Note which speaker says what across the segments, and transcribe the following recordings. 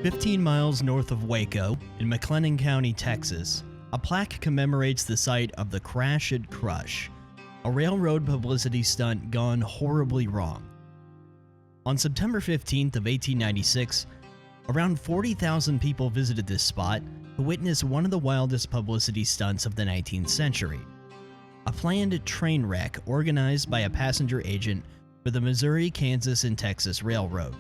Speaker 1: 15 miles north of Waco, in McLennan County, Texas, a plaque commemorates the site of the Crash and Crush, a railroad publicity stunt gone horribly wrong. On September 15th of 1896, around 40,000 people visited this spot to witness one of the wildest publicity stunts of the 19th century, a planned train wreck organized by a passenger agent for the Missouri, Kansas, and Texas Railroad.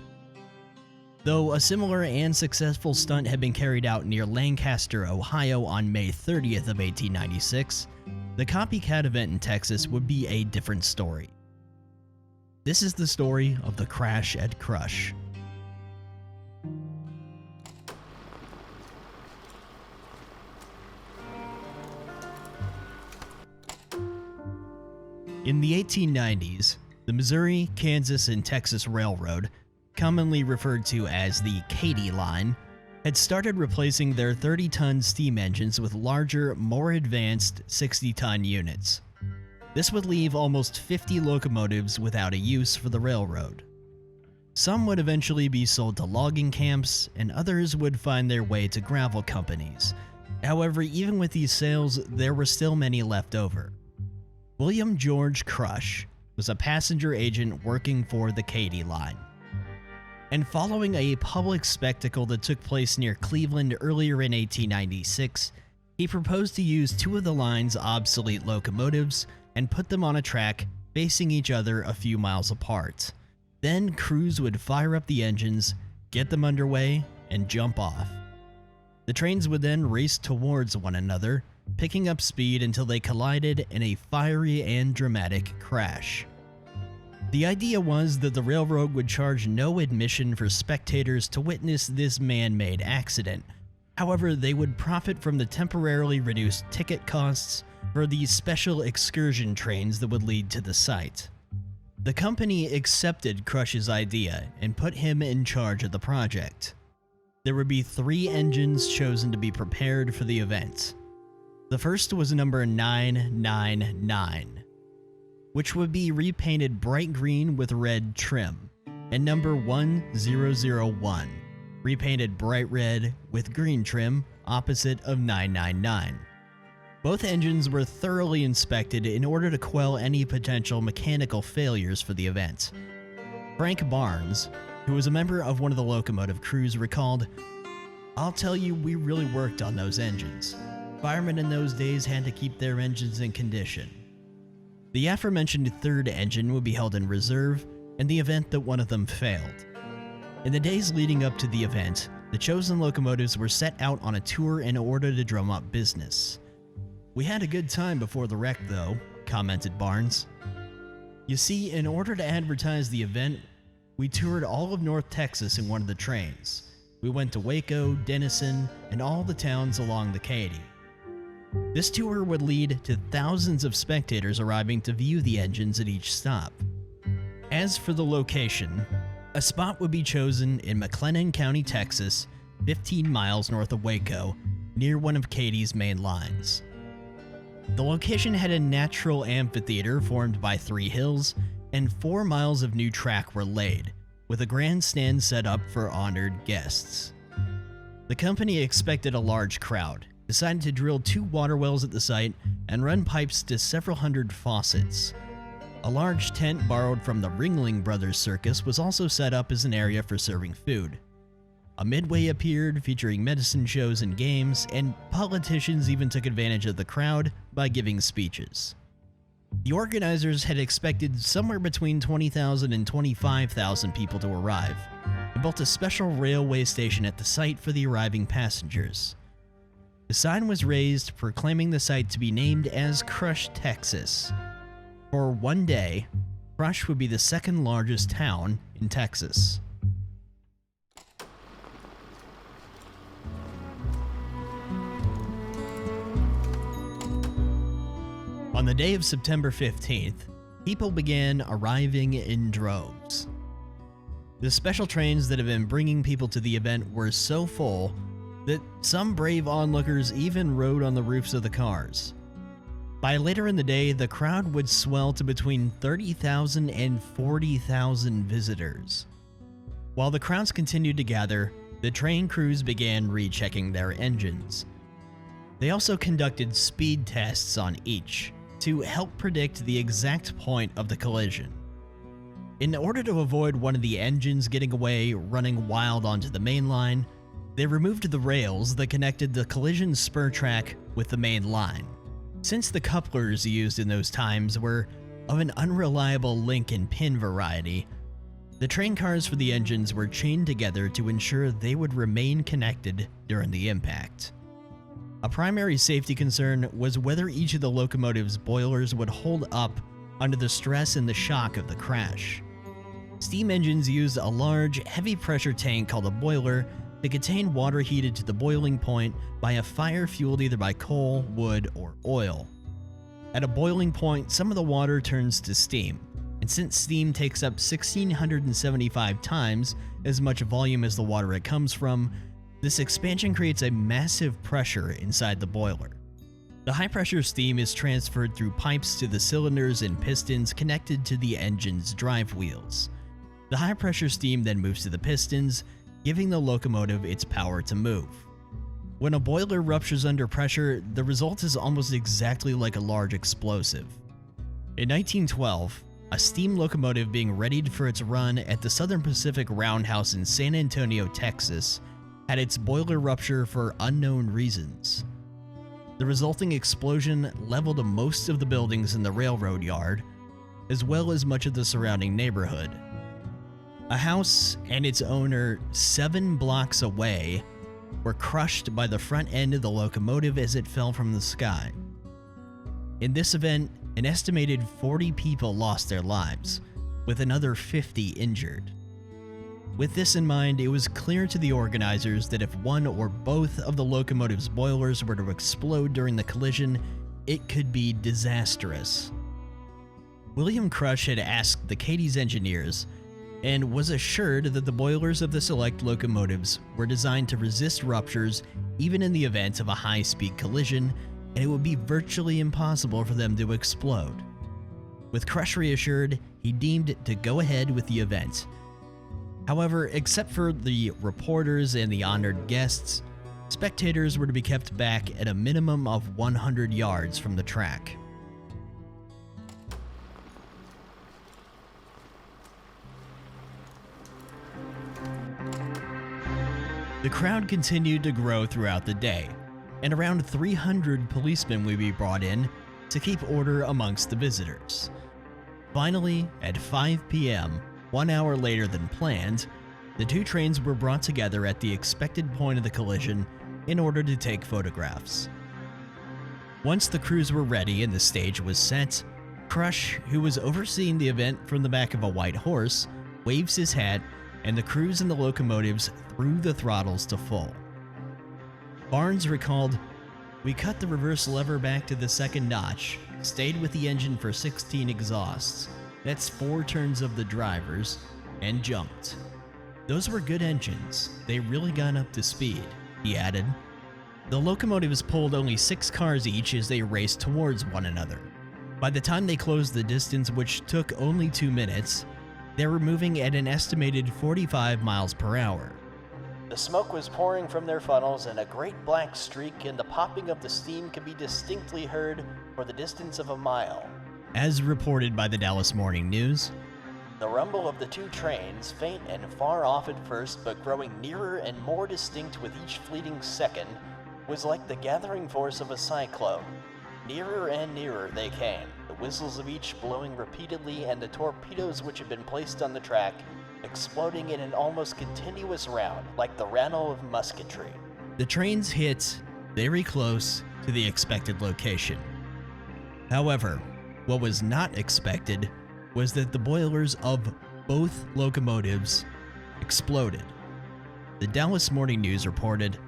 Speaker 1: Though a similar and successful stunt had been carried out near Lancaster, Ohio on May 30th of 1896, the copycat event in Texas would be a different story. This is the story of the Crash and Crush. In the 1890s, the Missouri, Kansas, and Texas Railroad, commonly referred to as the Katy Line, had started replacing their 30-ton steam engines with larger, more advanced 60-ton units. This would leave almost 50 locomotives without a use for the railroad. Some would eventually be sold to logging camps, and others would find their way to gravel companies. However, even with these sales, there were still many left over. William George Crush was a passenger agent working for the Katy Line. And following a public spectacle that took place near Cleveland earlier in 1896, he proposed to use two of the line's obsolete locomotives and put them on a track facing each other a few miles apart. Then crews would fire up the engines, get them underway, and jump off. The trains would then race towards one another, picking up speed until they collided in a fiery and dramatic crash. The idea was that the railroad would charge no admission for spectators to witness this man-made accident. However, they would profit from the temporarily reduced ticket costs for these special excursion trains that would lead to the site. The company accepted Crush's idea and put him in charge of the project. There would be 3 engines chosen to be prepared for the event. The first was number 999. Which would be repainted bright green with red trim, and number 1001, repainted bright red with green trim opposite of 999. Both engines were thoroughly inspected in order to quell any potential mechanical failures for the event. Frank Barnes, who was a member of one of the locomotive crews, recalled, "I'll tell you, we really worked on those engines. Firemen in those days had to keep their engines in condition." The aforementioned third engine would be held in reserve in the event that one of them failed. In the days leading up to the event, the chosen locomotives were set out on a tour in order to drum up business. "We had a good time before the wreck, though," commented Barnes. "You see, in order to advertise the event, we toured all of North Texas in one of the trains. We went to Waco, Denison, and all the towns along the Katy. This tour would lead to thousands of spectators arriving to view the engines at each stop. As for the location, a spot would be chosen in McLennan County, Texas, 15 miles north of Waco, near one of Katy's main lines. The location had a natural amphitheater formed by 3 hills, and 4 miles of new track were laid, with a grandstand set up for honored guests. The company expected a large crowd, decided to drill 2 water wells at the site and run pipes to several hundred faucets. A large tent borrowed from the Ringling Brothers Circus was also set up as an area for serving food. A midway appeared featuring medicine shows and games, and politicians even took advantage of the crowd by giving speeches. The organizers had expected somewhere between 20,000 and 25,000 people to arrive, and built a special railway station at the site for the arriving passengers. The sign was raised proclaiming the site to be named as Crush, Texas. For one day, Crush would be the 2nd largest town in Texas. On the day of September 15th, people began arriving in droves. The special trains that have been bringing people to the event were so full that some brave onlookers even rode on the roofs of the cars. By later in the day, the crowd would swell to between 30,000 and 40,000 visitors. While the crowds continued to gather, the train crews began rechecking their engines. They also conducted speed tests on each to help predict the exact point of the collision. In order to avoid one of the engines getting away running wild onto the main line, they removed the rails that connected the collision spur track with the main line. Since the couplers used in those times were of an unreliable link and pin variety, the train cars for the engines were chained together to ensure they would remain connected during the impact. A primary safety concern was whether each of the locomotive's boilers would hold up under the stress and the shock of the crash. Steam engines used a large, heavy-pressure tank called a boiler to contain water heated to the boiling point by a fire fueled either by coal, wood, or oil. At a boiling point, some of the water turns to steam, and since steam takes up 1,675 times as much volume as the water it comes from, this expansion creates a massive pressure inside the boiler. The high-pressure steam is transferred through pipes to the cylinders and pistons connected to the engine's drive wheels. The high-pressure steam then moves to the pistons, giving the locomotive its power to move. When a boiler ruptures under pressure, the result is almost exactly like a large explosive. In 1912, a steam locomotive being readied for its run at the Southern Pacific Roundhouse in San Antonio, Texas, had its boiler rupture for unknown reasons. The resulting explosion leveled most of the buildings in the railroad yard, as well as much of the surrounding neighborhood. A house and its owner 7 blocks away were crushed by the front end of the locomotive as it fell from the sky. In this event, an estimated 40 people lost their lives, with another 50 injured. With this in mind, it was clear to the organizers that if one or both of the locomotive's boilers were to explode during the collision, it could be disastrous. William Crush had asked the Katie's engineers and was assured that the boilers of the select locomotives were designed to resist ruptures even in the event of a high-speed collision, and it would be virtually impossible for them to explode. With Crush reassured, he deemed to go ahead with the event. However, except for the reporters and the honored guests, spectators were to be kept back at a minimum of 100 yards from the track. The crowd continued to grow throughout the day, and around 300 policemen would be brought in to keep order amongst the visitors. Finally, at 5 p.m., 1 hour later than planned, the two trains were brought together at the expected point of the collision in order to take photographs. Once the crews were ready and the stage was set, Crush, who was overseeing the event from the back of a white horse, waves his hat, and the crews in the locomotives threw the throttles to full. Barnes recalled, "We cut the reverse lever back to the second notch, stayed with the engine for 16 exhausts, that's 4 turns of the drivers, and jumped. Those were good engines, they really got up to speed," he added. The locomotives pulled only 6 cars each as they raced towards one another. By the time they closed the distance, which took only 2 minutes, they were moving at an estimated 45 miles per hour. The smoke was pouring from their funnels and a great black streak, and the popping of the steam could be distinctly heard for the distance of a mile. As reported by the Dallas Morning News, the rumble of the two trains, faint and far off at first but growing nearer and more distinct with each fleeting second, was like the gathering force of a cyclone. Nearer and nearer they came, the whistles of each blowing repeatedly and the torpedoes which had been placed on the track exploding in an almost continuous round like the rattle of musketry. The trains hit very close to the expected location. However, what was not expected was that the boilers of both locomotives exploded. The Dallas Morning News reported,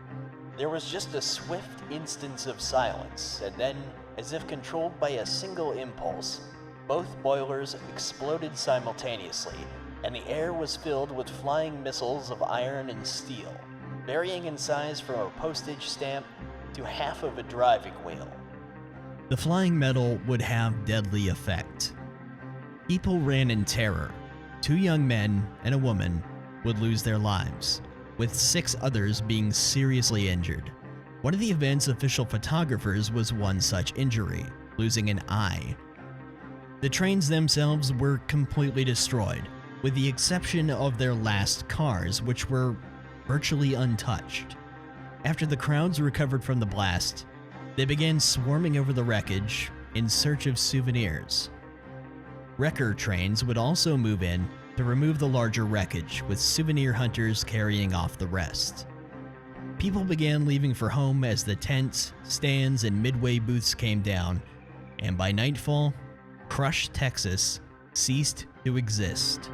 Speaker 1: "There was just a swift instance of silence, and then, as if controlled by a single impulse, both boilers exploded simultaneously, and the air was filled with flying missiles of iron and steel, varying in size from a postage stamp to half of a driving wheel." The flying metal would have deadly effect. People ran in terror. 2 young men and a woman would lose their lives. with 6 others being seriously injured. One of the event's official photographers was one such injury, losing an eye. The trains themselves were completely destroyed, with the exception of their last cars, which were virtually untouched. After the crowds recovered from the blast, they began swarming over the wreckage in search of souvenirs. Wrecker trains would also move in to remove the larger wreckage, with souvenir hunters carrying off the rest. People began leaving for home as the tents, stands, and midway booths came down, and by nightfall, Crush, Texas ceased to exist.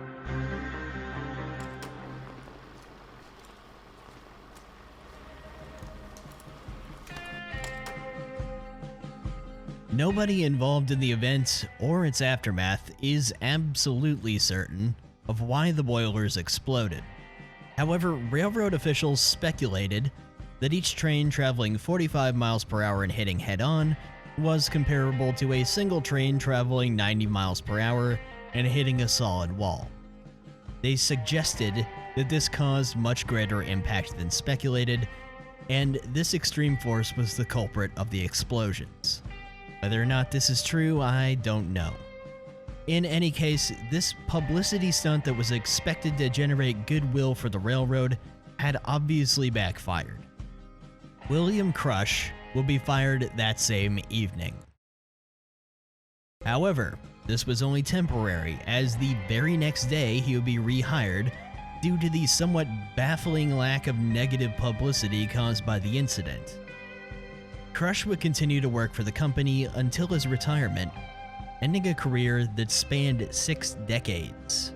Speaker 1: Nobody involved in the event or its aftermath is absolutely certain of why the boilers exploded. However, railroad officials speculated that each train traveling 45 miles per hour and hitting head-on was comparable to a single train traveling 90 miles per hour and hitting a solid wall. They suggested that this caused much greater impact than speculated, and this extreme force was the culprit of the explosions. Whether or not this is true, I don't know. In any case, this publicity stunt that was expected to generate goodwill for the railroad had obviously backfired. William Crush will be fired that same evening. However, this was only temporary, as the very next day he would be rehired due to the somewhat baffling lack of negative publicity caused by the incident. Crush would continue to work for the company until his retirement, ending a career that spanned 6 decades.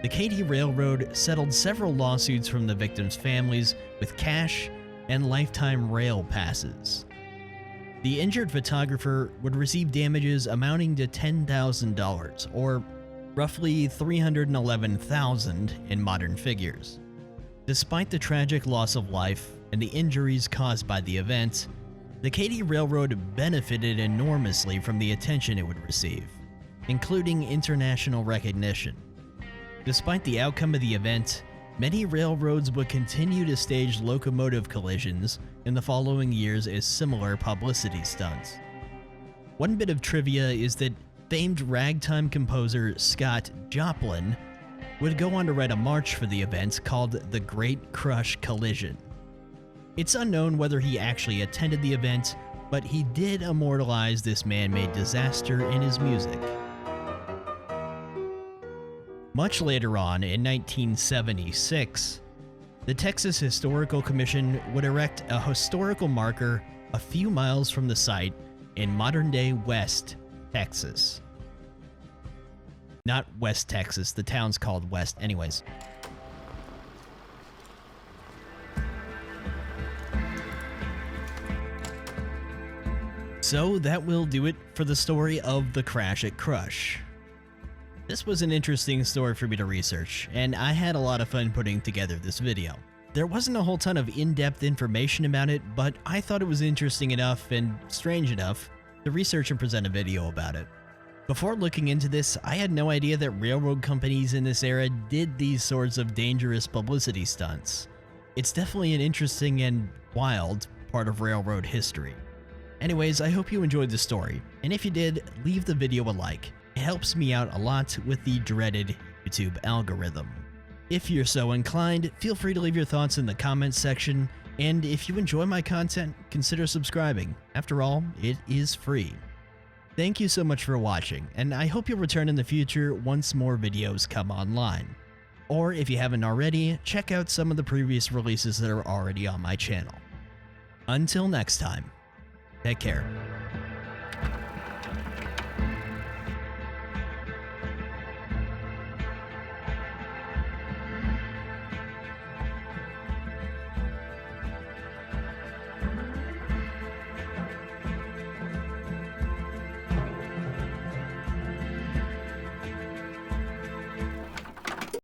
Speaker 1: The Katy Railroad settled several lawsuits from the victims' families with cash and lifetime rail passes. The injured photographer would receive damages amounting to $10,000, or roughly $311,000 in modern figures. Despite the tragic loss of life and the injuries caused by the event, the Katy Railroad benefited enormously from the attention it would receive, including international recognition. Despite the outcome of the event, many railroads would continue to stage locomotive collisions in the following years as similar publicity stunts. One bit of trivia is that famed ragtime composer Scott Joplin would go on to write a march for the event called The Great Crush Collision. It's unknown whether he actually attended the event, but he did immortalize this man-made disaster in his music. Much later on, in 1976, the Texas Historical Commission would erect a historical marker a few miles from the site in modern-day West Texas. Not West Texas, the town's called West anyways. So that will do it for the story of the crash at Crush. This was an interesting story for me to research, and I had a lot of fun putting together this video. There wasn't a whole ton of in-depth information about it, but I thought it was interesting enough and strange enough to research and present a video about it. Before looking into this, I had no idea that railroad companies in this era did these sorts of dangerous publicity stunts. It's definitely an interesting and wild part of railroad history. Anyways, I hope you enjoyed the story, and if you did, leave the video a like. It helps me out a lot with the dreaded YouTube algorithm. If you're so inclined, feel free to leave your thoughts in the comments section, and if you enjoy my content, consider subscribing. After all, it is free. Thank you so much for watching, and I hope you'll return in the future once more videos come online. Or if you haven't already, check out some of the previous releases that are already on my channel. Until next time, take care.